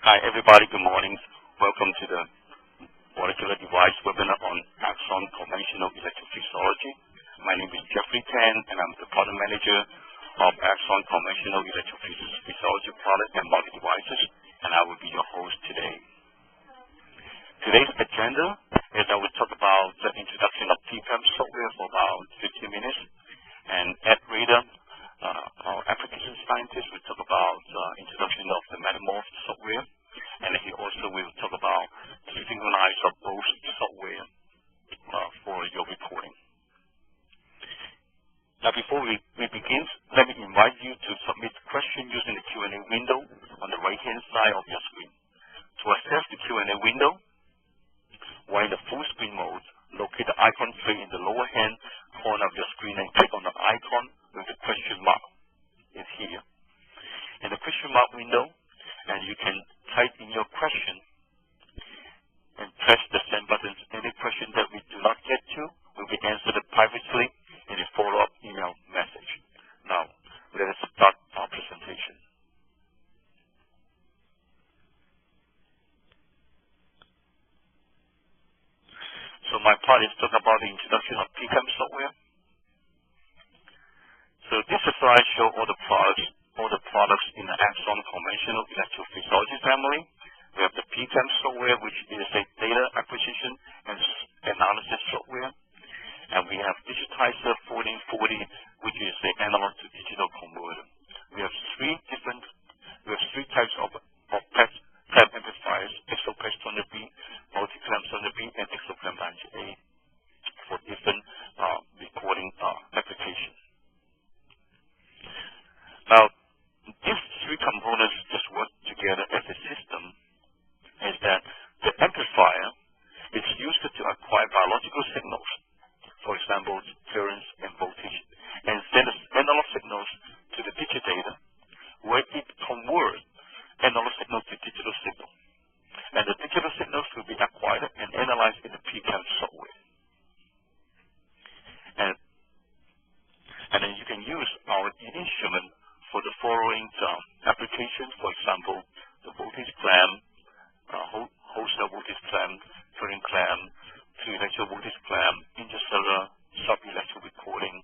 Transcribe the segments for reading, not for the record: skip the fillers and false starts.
Hi, everybody. Good morning. Welcome to the molecular device webinar on Axon conventional electrophysiology. My name is Jeffrey Tan, and I'm the product manager of Axon conventional electrophysiology product and market devices, and I will be your host today. Today's agenda is I will talk about the introduction of PCLAMP software for about 15 minutes, and Ed Rader, our application scientist, will talk about introduction of the MetaMorph software, and he also will talk about the synchronize of both software for your reporting. Now, before we begin, let me invite you to submit questions using the Q&A window on the right-hand side of your screen. To access the Q&A window, while in the full screen mode, locate the icon tray in the lower hand corner of your screen and click on the icon with the question mark. It's here. In the question mark window, and you can type in your question and press the send button. Any question that we do not get to will be answered privately in a follow-up email message. Now, let us start our presentation. So my part is talk about the introduction of PCLAMP software. So this slide shows all the products in the Axon conventional electrophysiology family. We have the PCLAMP software, which is a data acquisition and analysis software. And we have Digitizer 1440, which is an analog to digital converter. We have three types of clamp amplifiers: Epoch 200B, multi-clamp 200B, and Clamp 90A for different recording applications. Now, these three components just work together as a system. Is that the amplifier is used to acquire biological signals, for example, currents and voltage, and send analog signals to the digital data, where it converts analog signals to digital signal. And the digital signals will be acquired and analyzed in the PCLAMP software. And then you can use our instrument for the following applications. For example, the voltage clamp, wholesale voltage clamp, current clamp, two-electrode voltage clamp, intercellular sub-electrode recording,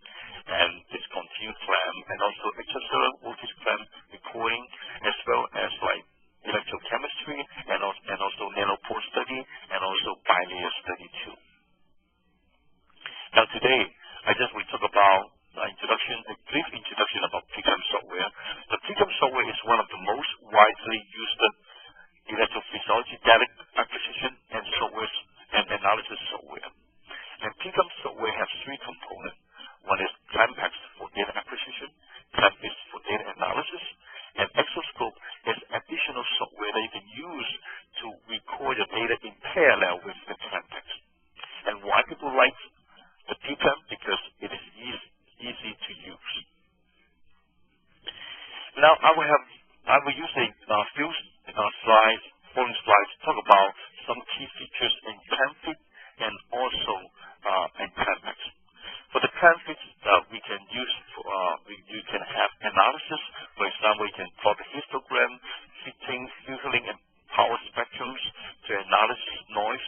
and discontinued clamp, and also extracellular voltage clamp recording, as well as like electrochemistry, and also nanopore study, and also bilayer study too. Now today, I just will talk about a brief introduction about PCLAMP software. The PCLAMP software is one of the most widely used electrophysiology data acquisition and software and analysis software. And PCLAMP software has three components. One is Clampex for data acquisition, Clampfit for data analysis, and Exoscope is additional software that you can use to record your data in parallel with the Clampex. And why people like the PCLAMP? Because it is easy to use. Now I will use a few following slides to talk about some key features in Clampfit and also in Clampex. For the Clampfit, we can use you can have analysis. For example, you can plot the histogram, filtering, and power spectrums to analyze noise.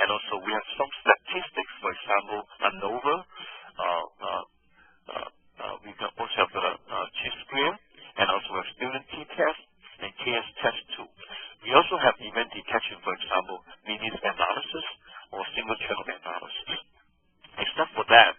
And also we have some statistics. For example, ANOVA. We can also have the Chi-square, and also have student t-test and KS test too. We also have event detection, for example, minute analysis or single channel analysis. Except for that,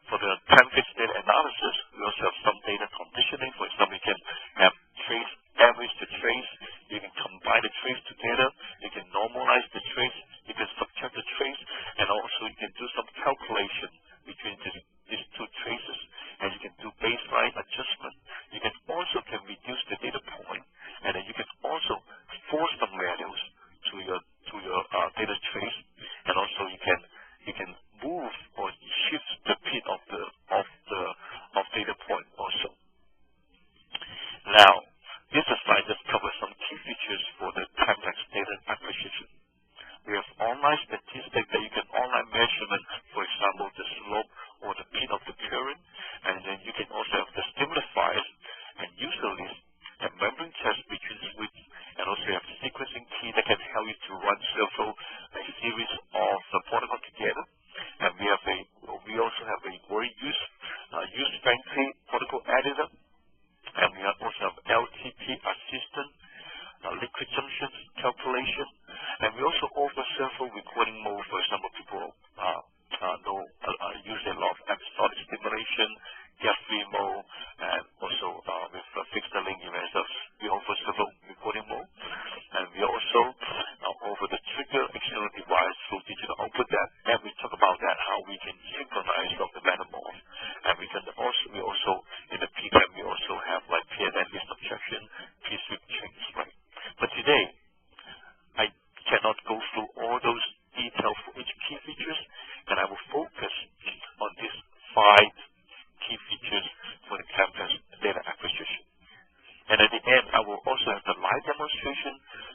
for the Clampex-data analysis, we also have some data conditioning. For example, you can have trace average to trace. You can combine the trace together. You can normalize the trace. You can subtract the trace, and also you can do some calculation between these two traces, and you can do baseline adjustment. You can also reduce the data point, and then you can also force some values to your data trace, and also you can move or shift the demonstration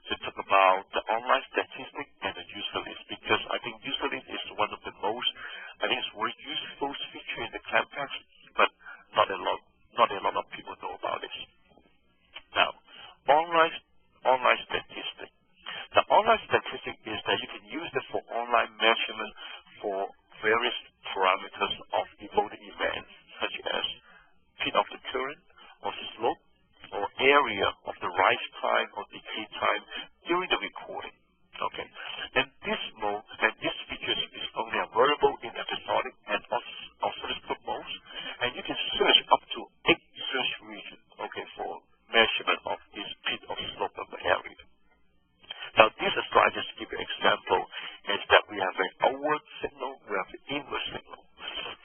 to talk about the online statistic and the user list, because I think user list is one of the most, I think it's very useful feature in the Clampex, but not a lot of people know about it. Now, online statistic. The online statistic is that you can use it for online measurement for various parameters of evolving events, such as peak of the current, or slope, or area of the rise time or decay time during the recording. Okay, and this mode and this feature is only available in episodic and oscilloscope modes, and you can search up to 8 search regions. Okay, for measurement of this peak of slope of the area. Now, this slide just give you an example is that we have an outward signal, we have an inward signal.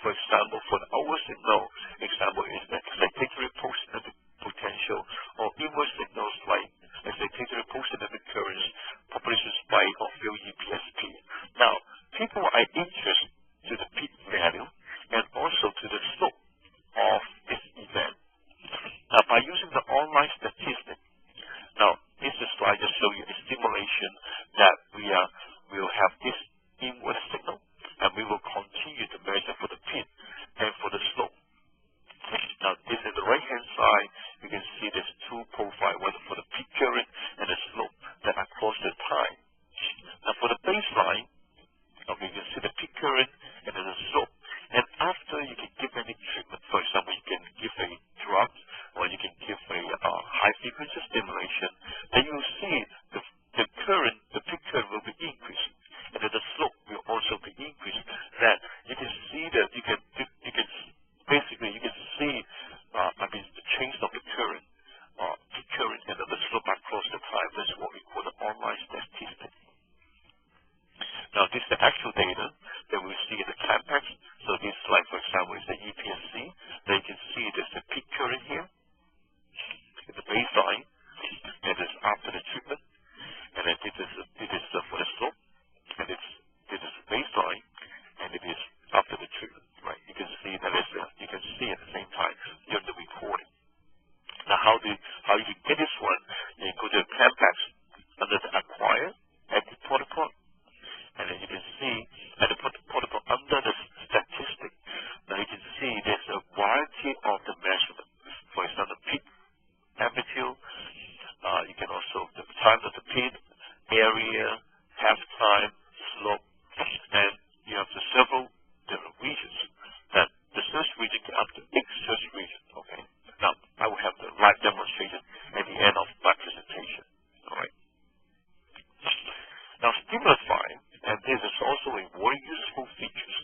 For example, for the outward signal, example is the excitatory potential, or inward signals like excitatory positive currents, population spike, or field EPSP. Now, people are interested to the peak value and also to the slope of this event. Now, by using the online statistic, now this slide just show you a simulation that we will have this inward signal, and we will continue to measure for the peak and for the slope. Now, this is the right-hand side. You can see there's two profiles, whether for the peak current and the slope that across the time. Now, for the baseline, okay, you can see the peak current and then the slope. And after you can give any treatment, for example, you can give a drug or you can give a high-frequency stimulation, then you will see the current, the peak current will be increased, and then the slope will also be increased. That you can see that you can basically you can see the change of the current, peak current, and then the slope across the time. That's what we call the online statistic. Now, this is the actual data that we see in the Clampex. So this slide, for example, is the EPSC. Then you can see there's a peak current here, the baseline, and it's after the treatment. And then this is for the slope, and this is the baseline, and it is after the treatment. Right? You can see that you can see at the same time during the recording. Now, how you can get this one? You go to the Clampex under the Acquire Edit protocol, and then you can see at the protocol under the statistic. Now you can see there's a variety of the measurement. For example, peak, amplitude. You can also the time of the peak, area, half time, slope, and you have the several different regions. That the search region can up to 8 search regions. Okay. Now I will have the live demonstration at the end of my presentation. All right. Now, Stimulify, and this is also a very useful feature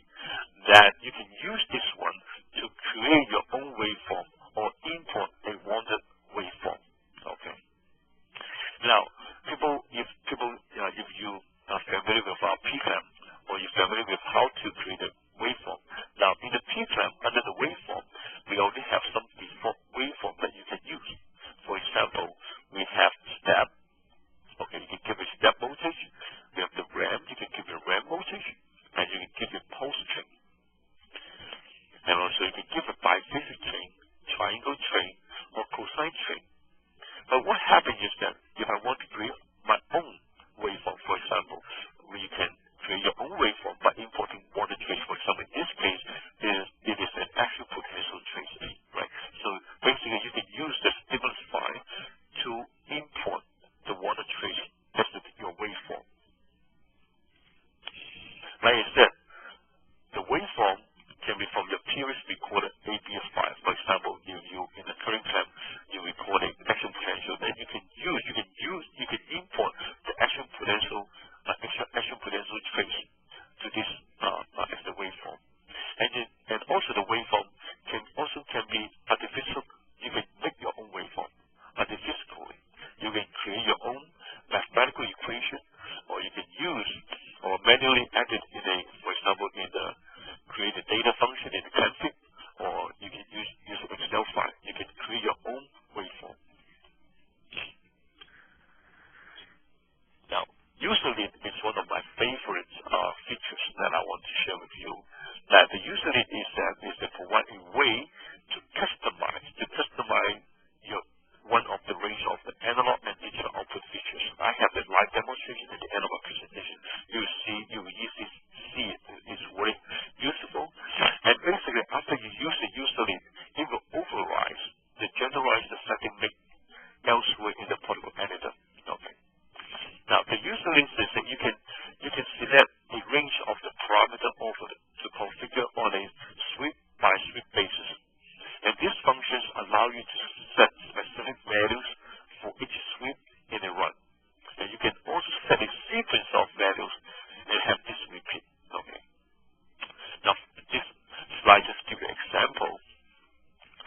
that you can use this one to create your own waveform or import a wanted waveform. Okay. Now, if you are familiar with our PCLAMP, or you're familiar with how to create a waveform. Now, in the PCLAMP, under the waveform, we already have some default waveform that you can use. For example, we have step. Okay, you can give a step voltage. We have the ramp. You can give a ramp voltage, and you can give a pulse train. And also, you can give a biphasic train, triangle train, or cosine train. But what happens is that if I want to create my own waveform, for example, you can create your own waveform by importing wanted trace. For example, in this case, it is an actual potential trace, right? So basically, you can use the Stimulify to import the wanted trace as your waveform. Like I said, the waveform can be from your previous recorded ABS file. For example, you in the current clamp, you record an action potential, then you can import the action potential trace to this as the waveform. And also the waveform can be artificial. You can make your own waveform artificially. You can create your own mathematical equation, or you can use or manually add it in for example, in the create a data function in the Clampfit, or you can use an Excel file. You can create your own waveform. Now, user-list is one of my favorite features that I want to share with you. That the user-list is to provide a way to customize your one of the range of the analog and digital output features. I have the live demonstration and the analog presentation. You will easily see it. It's very useful. And basically, after you use the user list, it will override the generalized setting made elsewhere in the protocol editor. Okay. Now, the user list is that you can select a range of the parameter offered to configure on a sweep by sweep basis. And these functions allow you to set specific values for each sweep in a run. And you can also set a sequence of values and have this repeat. Okay. Now, this slide just gives you an example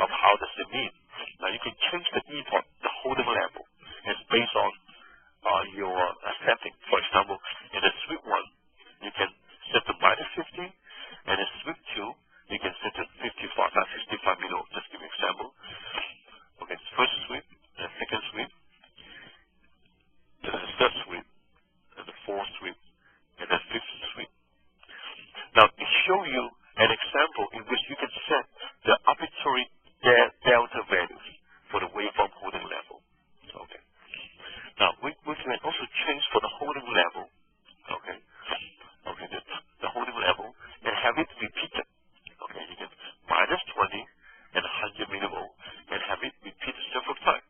of how does it mean. Now, you can change the epoch, the holding level, and it's based on your setting. For example, in the sweep 1, you can set to -50, and in sweep 2, you can set to 55 millivolts. Just give an example. Okay, first sweep, the second sweep, the third sweep, and the fourth sweep, and the fifth sweep. Now, it shows you an example in which you can set the arbitrary delta values for the waveform holding level. Okay. Now, we can also change for the holding level. Okay. Okay, the holding level, and have it repeated. Okay, you can -20 and 100 millivolts, and have it repeat several times.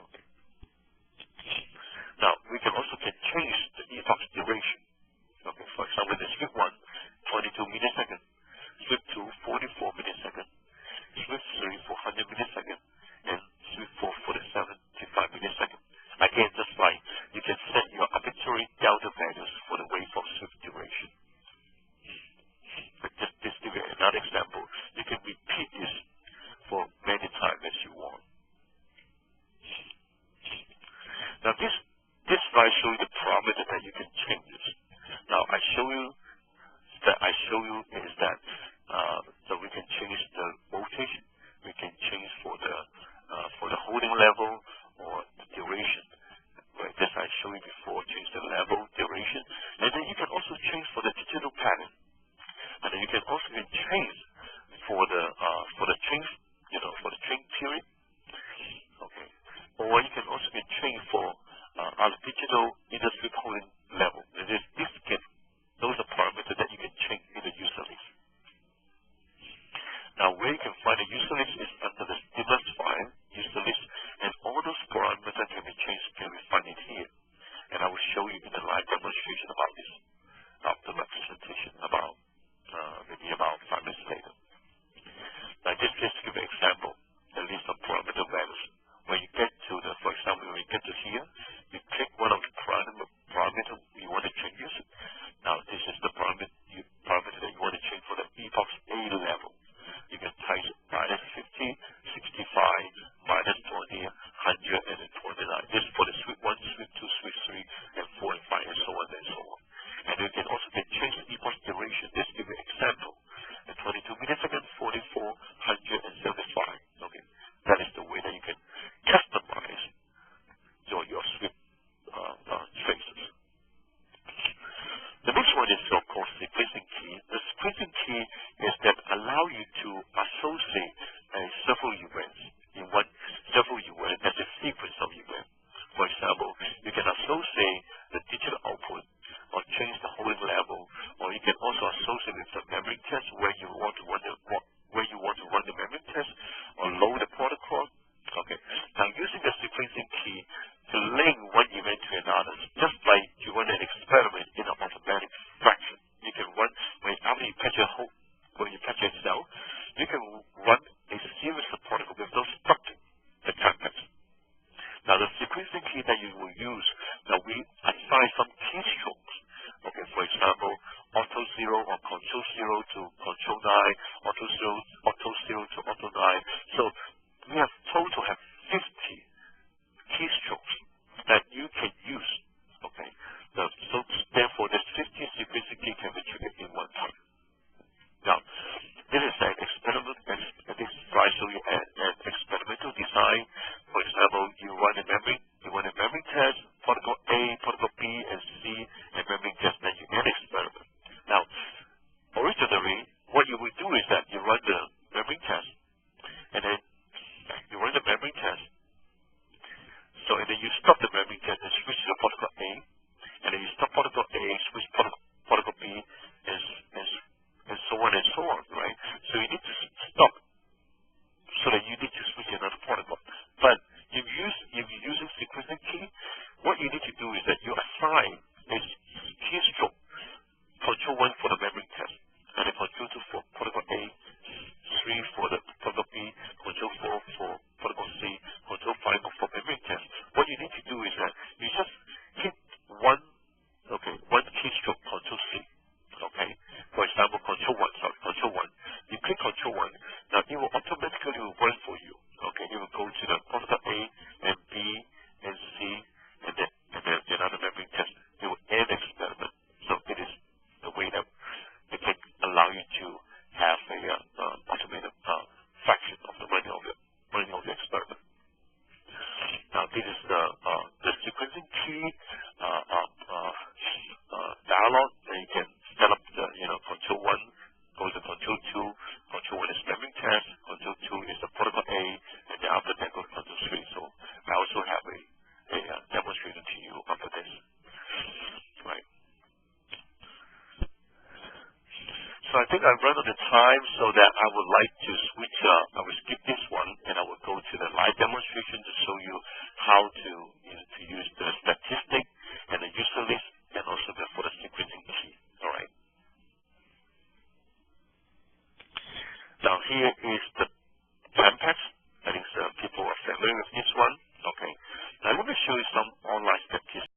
Okay. Now, we can also change the epoch duration. Okay, for example, the sweep 1, 22 milliseconds, sweep 2, 44 milliseconds, sweep 3, 400 milliseconds, and sweep 4, 75 milliseconds. Again, just like you can set your arbitrary delta values for the waveform sweep duration. But just give you another example. You can repeat this for many times as you want. Now, this slide shows you the parameter that you can change this. Now, I show you is that so we can change the voltage, we can change for the holding level or the duration. Right, this I showed you before. Change the level, duration, and then you can also change for the digital pattern. And then you can also change for the change, for the change period. Okay. Or you can also change for our digital industry holding level. And those are parameters that you can change in the user list. Now, where you can find the user list is under the stimulus file, user list, and all those parameters can be changed, can be found in here. And I will show you in the live demonstration about this after my presentation maybe about 5 minutes later. Now, just to give an example, the list of parameter values. When you get to for example, when you get to here, you click one of the parameter you want to change it. Now, this is the parameter that you want to change for the epoch A level. You can type -50, 65, -20, 100, and then 29. This is for the sweep 1, sweep 2, sweep 3, and 4 and 5, and so on and so on. And you can also change the epoch duration. This gives an example. The 22 milliseconds, 44, 100, and 75. Okay, that is the way that you can customize your sweep traces. The next one is, of course, sequencing key. The sequencing key is that allow you to associate several events as a sequence of events. For example, you can associate the digital output, or change the holding level, or you can also associate with the memory test where you want to run the memory test, or load the protocol. Okay. Now, using the sequencing key to link one event to another, just like you run an experiment in an automatic fraction. You can run after you patch a cell, you can run a series of protocols with those structures, the Clampex. Now, the sequencing key that you will use, now we assign some keystrokes. Okay, for example, auto 0 or control 0 to control 9, auto 0 to auto 9. So we have 50 keystrokes that you can use. Okay, so therefore, this 50 sequencing key can be triggered in one time. Now, this is an experiment. This slide shows you an experimental design. For example, you run a memory test, protocol A, protocol B, and C, and memory test, then you end experiment. Now, originally, what you will do is that you run the memory test, and then you run the memory test, the memory test and switch to the protocol A, and then you stop protocol A, switch protocol B, and so on and so on, right? So you need to stop so that you need to switch another protocol. But if you're using sequencing key, what you need to do is that you assign a keystroke, control 1 for the memory test, and then control 2 for protocol A, 3 for the protocol B, control 4 for protocol C, control 5 for memory test. What you need to do is that you just hit one keystroke, control C. Okay, for example, control 1. You click control 1. Now it will automatically run for you. Okay, it will go to the protocol A and B and C and then another memory test. It will end experiment. So it is the way that it can allow you to have a automated fraction of the running of the experiment. Now this is the sequencing key dialog, and you can set up the control 1 goes to control 2. Control 1 is memory test. Control 2 is the protocol A, and then after that goes control 3. So I also have a demonstration to you after this. Right. So I think I've run out of time, so that I would like to switch. I will skip this one, and I will go to the live demonstration to show you how to use the statistic and the user list, and also for the sequencing key. All right. Now here is the Clampex. I think people are familiar with this one. Okay. Now let me show you some online statistics.